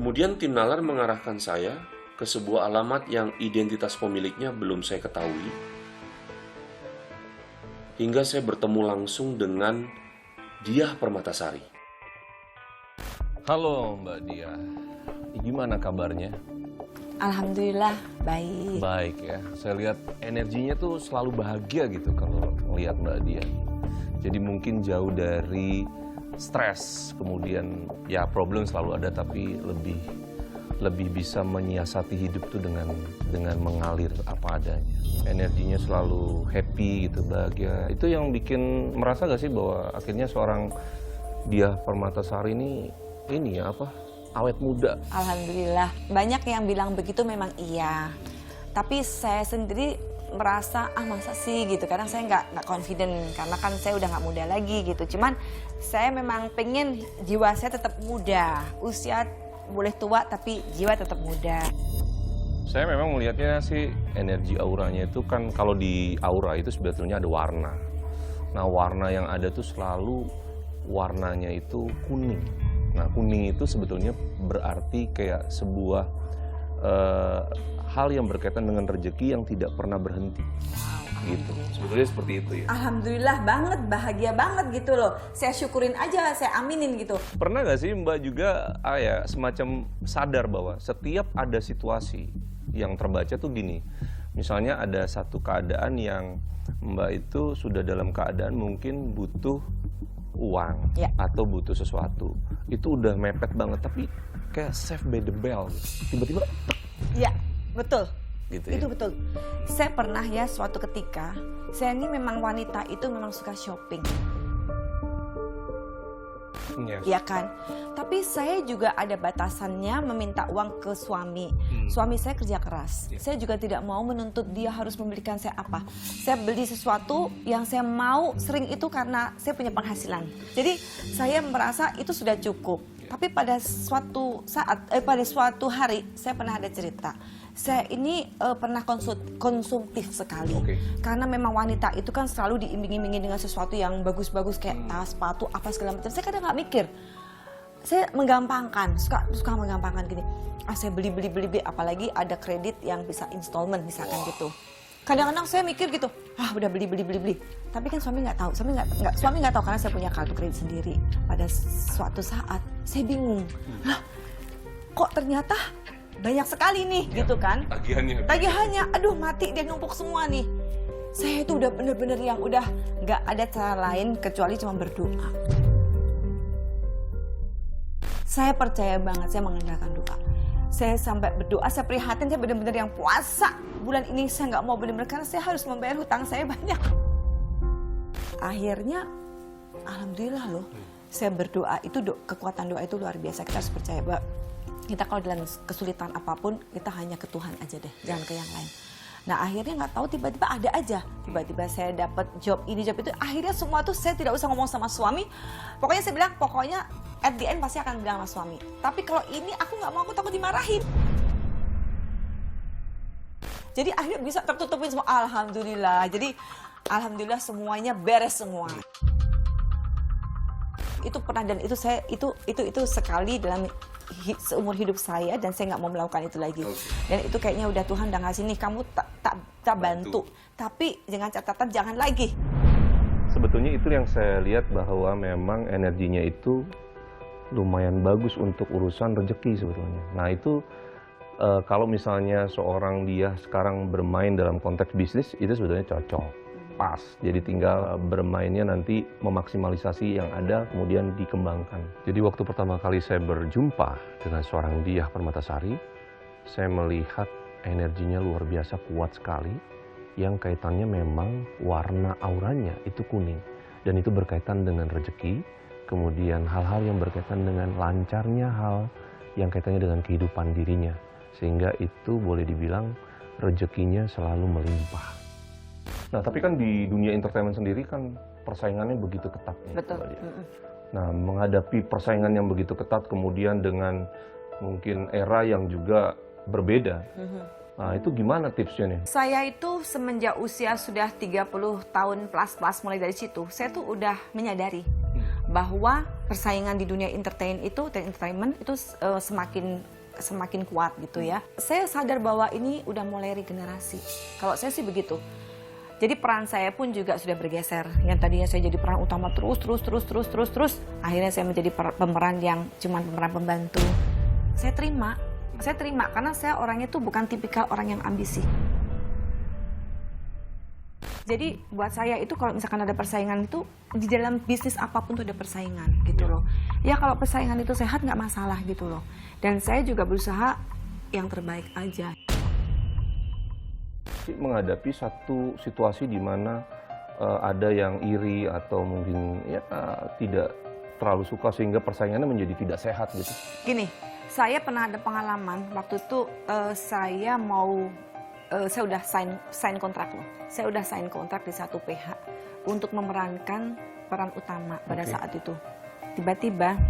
Kemudian tim nalar mengarahkan saya ke sebuah alamat yang identitas pemiliknya belum saya ketahui, hingga saya bertemu langsung dengan Diah Permatasari. Halo Mbak Diah, gimana kabarnya? Alhamdulillah, baik. Baik ya, saya lihat energinya tuh selalu bahagia gitu kalau melihat Mbak Diah. Jadi mungkin jauh dari stres, kemudian ya problem selalu ada, tapi lebih bisa menyiasati hidup tuh dengan mengalir apa adanya. Energinya selalu happy gitu, bahagia. Itu yang bikin merasa gak sih bahwa akhirnya seorang Diah Permatasari ini ya awet muda. Alhamdulillah, banyak yang bilang begitu memang iya. Tapi saya sendiri merasa masa sih gitu. Kadang saya nggak confident karena kan saya udah nggak muda lagi gitu. Cuman saya memang pengen jiwa saya tetap muda. Usia boleh tua tapi jiwa tetap muda. Saya memang melihatnya sih energi auranya itu kan, kalau di aura itu sebetulnya ada warna. Nah warna yang ada tuh selalu warnanya itu kuning. Nah kuning itu sebetulnya berarti kayak sebuah hal yang berkaitan dengan rezeki yang tidak pernah berhenti. Gitu. Sebetulnya seperti itu ya. Alhamdulillah banget, bahagia banget gitu loh. Saya syukurin aja, saya aminin gitu. Pernah nggak sih Mbak juga semacam sadar bahwa setiap ada situasi yang terbaca tuh gini. Misalnya ada satu keadaan yang Mbak itu sudah dalam keadaan mungkin butuh uang ya, atau butuh sesuatu. Itu udah mepet banget tapi kayak save by the bell. Tiba-tiba ya, betul. Gitu itu ya? betul. Saya pernah ya suatu ketika, saya ini memang wanita itu memang suka shopping. Yes. Ya kan? Tapi saya juga ada batasannya meminta uang ke suami. Suami saya kerja keras. Saya juga tidak mau menuntut dia harus membelikan saya apa. Saya beli sesuatu yang saya mau sering itu karena saya punya penghasilan. Jadi saya merasa itu sudah cukup. Tapi pada suatu saat, pada suatu hari saya pernah ada cerita. Saya ini pernah konsumtif sekali. Karena memang wanita itu kan selalu diimbing-imbingin dengan sesuatu yang bagus-bagus kayak tas, sepatu, apa segala macam. Saya kadang nggak mikir. Saya menggampangkan, suka menggampangkan gini. Saya beli, apalagi ada kredit yang bisa installment misalkan gitu. Kadang-kadang saya mikir gitu, udah beli. Tapi kan suami nggak tahu, suami nggak tahu karena saya punya kartu kredit sendiri. Pada suatu saat saya bingung, lah kok ternyata banyak sekali nih gitu kan. Tagihannya, aduh mati dia numpuk semua nih. Saya itu udah bener-bener yang udah nggak ada cara lain kecuali cuma berdoa. Saya percaya banget, saya mengandalkan doa. Saya sampai berdoa, saya prihatin, saya benar-benar yang puasa. Bulan ini saya nggak mau benar-benar karena saya harus membayar hutang saya banyak. Akhirnya, alhamdulillah loh, saya berdoa, itu kekuatan doa itu luar biasa. Kita harus percaya bahwa kita kalau dalam kesulitan apapun, kita hanya ke Tuhan aja deh, jangan ke yang lain. Nah akhirnya nggak tahu tiba-tiba ada aja. Tiba-tiba saya dapat job ini, job itu. Akhirnya semua tuh saya tidak usah ngomong sama suami. Pokoknya saya bilang, pokoknya at the end pasti akan bilang sama suami. Tapi kalau ini aku nggak mau, aku takut dimarahin. Jadi akhirnya bisa tertutupin semua. Alhamdulillah. Jadi alhamdulillah semuanya beres semua. Itu pernah dan itu saya itu sekali dalam seumur hidup saya dan saya nggak mau melakukan itu lagi. Dan itu kayaknya udah Tuhan udah ngasih nih, kamu tak bantu. Tapi dengan catatan jangan lagi. Sebetulnya itu yang saya lihat bahwa memang energinya itu lumayan bagus untuk urusan rezeki sebetulnya. Nah itu kalau misalnya seorang dia sekarang bermain dalam konteks bisnis itu sebetulnya cocok. Pas, jadi tinggal bermainnya nanti memaksimalisasi yang ada kemudian dikembangkan. Jadi waktu pertama kali saya berjumpa dengan seorang Diah Permatasari, saya melihat energinya luar biasa kuat sekali, yang kaitannya memang warna auranya itu kuning, dan itu berkaitan dengan rezeki, kemudian hal-hal yang berkaitan dengan lancarnya hal yang kaitannya dengan kehidupan dirinya, sehingga itu boleh dibilang rezekinya selalu melimpah. Nah, tapi kan di dunia entertainment sendiri kan persaingannya begitu ketat. Betul. Nah, menghadapi persaingan yang begitu ketat kemudian dengan mungkin era yang juga berbeda. Nah, itu gimana tipsnya nih? Saya itu semenjak usia sudah 30 tahun plus mulai dari situ, saya tuh udah menyadari bahwa persaingan di dunia entertainment itu semakin kuat gitu ya. Saya sadar bahwa ini udah mulai regenerasi. Kalau saya sih begitu. Jadi peran saya pun juga sudah bergeser. Yang tadinya saya jadi peran utama terus. Akhirnya saya menjadi pemeran yang cuma pemeran pembantu. Saya terima karena saya orangnya tuh bukan tipikal orang yang ambisi. Jadi buat saya itu kalau misalkan ada persaingan itu di dalam bisnis apapun tuh ada persaingan gitu loh. Ya kalau persaingan itu sehat nggak masalah gitu loh. Dan saya juga berusaha yang terbaik aja. Menghadapi satu situasi di mana ada yang iri atau mungkin ya tidak terlalu suka sehingga persaingannya menjadi tidak sehat gitu. Gini, saya pernah ada pengalaman waktu itu saya udah sign kontrak loh. Saya udah sign kontrak di satu PH untuk memerankan peran utama pada saat itu. Tiba-tiba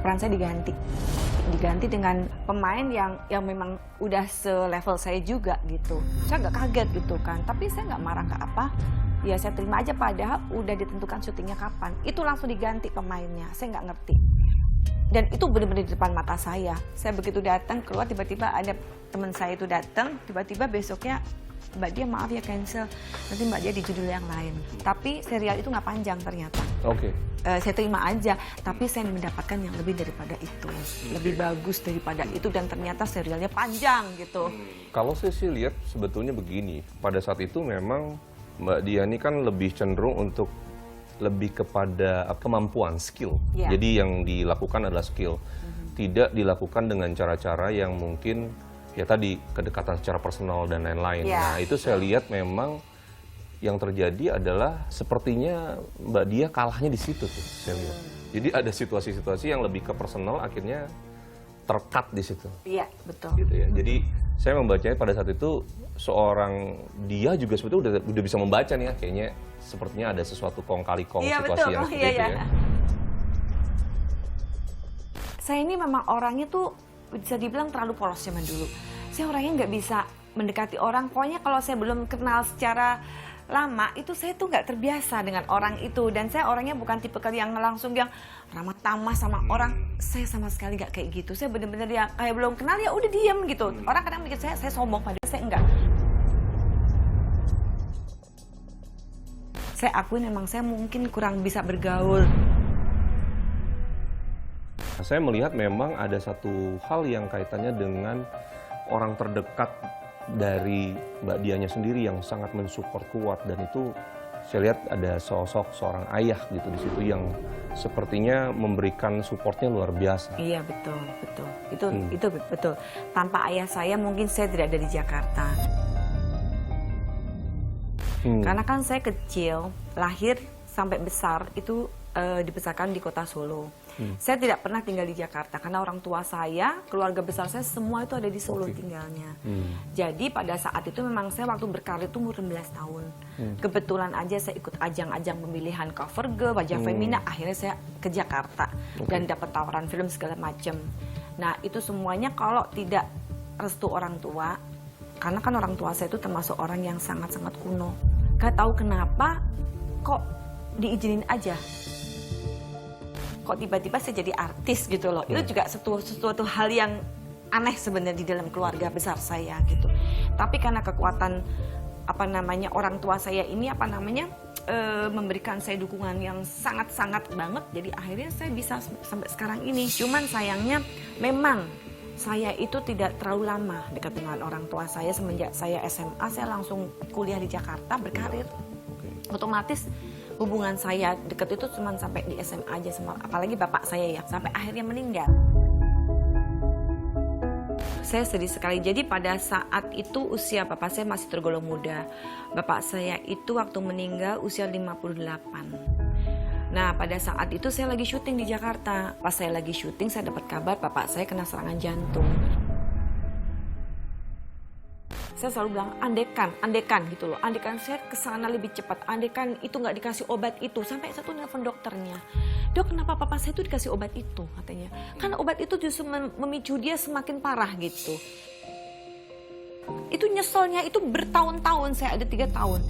peran saya diganti dengan pemain yang memang udah selevel saya juga gitu. Saya nggak kaget gitu kan, tapi saya nggak marah nggak apa. Ya saya terima aja, padahal udah ditentukan syutingnya kapan. Itu langsung diganti pemainnya, saya nggak ngerti. Dan itu benar-benar di depan mata saya. Saya begitu datang keluar, tiba-tiba ada teman saya itu datang, tiba-tiba besoknya Mbak Dia maaf ya cancel, nanti Mbak Dia di judul yang lain. Tapi serial itu nggak panjang ternyata. Oke. Saya terima aja, tapi saya mendapatkan yang lebih daripada itu, lebih bagus daripada itu, dan ternyata serialnya panjang gitu. Kalau saya sih lihat sebetulnya begini, pada saat itu memang Mbak Dia ini kan lebih cenderung untuk lebih kepada kemampuan, skill. Yeah. Jadi yang dilakukan adalah skill. Tidak dilakukan dengan cara-cara yang mungkin ya tadi kedekatan secara personal dan lain-lain. Yeah. Nah, itu saya lihat memang yang terjadi adalah sepertinya Mbak Dia kalahnya di situ tuh, saya lihat. Jadi ada situasi-situasi yang lebih ke personal akhirnya terkat di situ. Iya, betul. Gitu ya. Jadi saya membacanya pada saat itu seorang Dia juga sebetulnya udah bisa membaca nih ya, kayaknya sepertinya ada sesuatu kong kali kong Iya, situasi betul. yang Oh, seperti iya, itu iya. ya. Saya ini memang orangnya tuh bisa dibilang terlalu polos zaman dulu. Saya orangnya nggak bisa mendekati orang. Pokoknya kalau saya belum kenal secara lama, itu saya tuh nggak terbiasa dengan orang itu. Dan saya orangnya bukan tipe yang langsung yang ramah tamah sama orang. Saya sama sekali nggak kayak gitu. Saya bener-bener yang kayak belum kenal ya udah diem gitu. Orang kadang mikir saya sombong, padahal saya enggak. Saya akuin memang saya mungkin kurang bisa bergaul. Saya melihat memang ada satu hal yang kaitannya dengan orang terdekat dari Mbak Dianya sendiri yang sangat mensupport kuat, dan itu saya lihat ada sosok seorang ayah gitu di situ yang sepertinya memberikan supportnya luar biasa. Iya, betul. Itu betul. Tanpa ayah saya mungkin saya tidak ada di Jakarta. Karena kan saya kecil, lahir sampai besar itu dibesarkan di kota Solo. Saya tidak pernah tinggal di Jakarta karena orang tua saya, keluarga besar saya semua itu ada di Solo tinggalnya. Jadi pada saat itu memang saya waktu berkarir itu umur 16 tahun. Kebetulan aja saya ikut ajang-ajang pemilihan cover girl, wajah femina, akhirnya saya ke Jakarta dan dapat tawaran film segala macam. Nah, itu semuanya kalau tidak restu orang tua, karena kan orang tua saya itu termasuk orang yang sangat-sangat kuno. Gak tahu kenapa kok diizinin aja. Kok tiba-tiba saya jadi artis gitu loh. Itu juga sesuatu hal yang aneh sebenarnya di dalam keluarga besar saya gitu. Tapi karena kekuatan orang tua saya ini memberikan saya dukungan yang sangat-sangat banget, jadi akhirnya saya bisa sampai sekarang ini. Cuman sayangnya memang saya itu tidak terlalu lama dekat dengan orang tua saya. Semenjak saya SMA, saya langsung kuliah di Jakarta, berkarir. Otomatis hubungan saya dekat itu cuma sampai di SMA aja, sama apalagi bapak saya ya, sampai akhirnya meninggal. Saya sedih sekali. Jadi pada saat itu usia bapak saya masih tergolong muda. Bapak saya itu waktu meninggal usia 58. Nah, pada saat itu saya lagi syuting di Jakarta. Pas saya lagi syuting, saya dapat kabar bapak saya kena serangan jantung. Saya selalu bilang, andekan gitu loh. Andekan saya kesana lebih cepat. Andekan itu nggak dikasih obat itu. Sampai satu nelfon dokternya. Dok, kenapa papa saya itu dikasih obat itu? Katanya. Karena obat itu justru memicu dia semakin parah gitu. Itu nyeselnya itu bertahun-tahun, saya ada 3 tahun.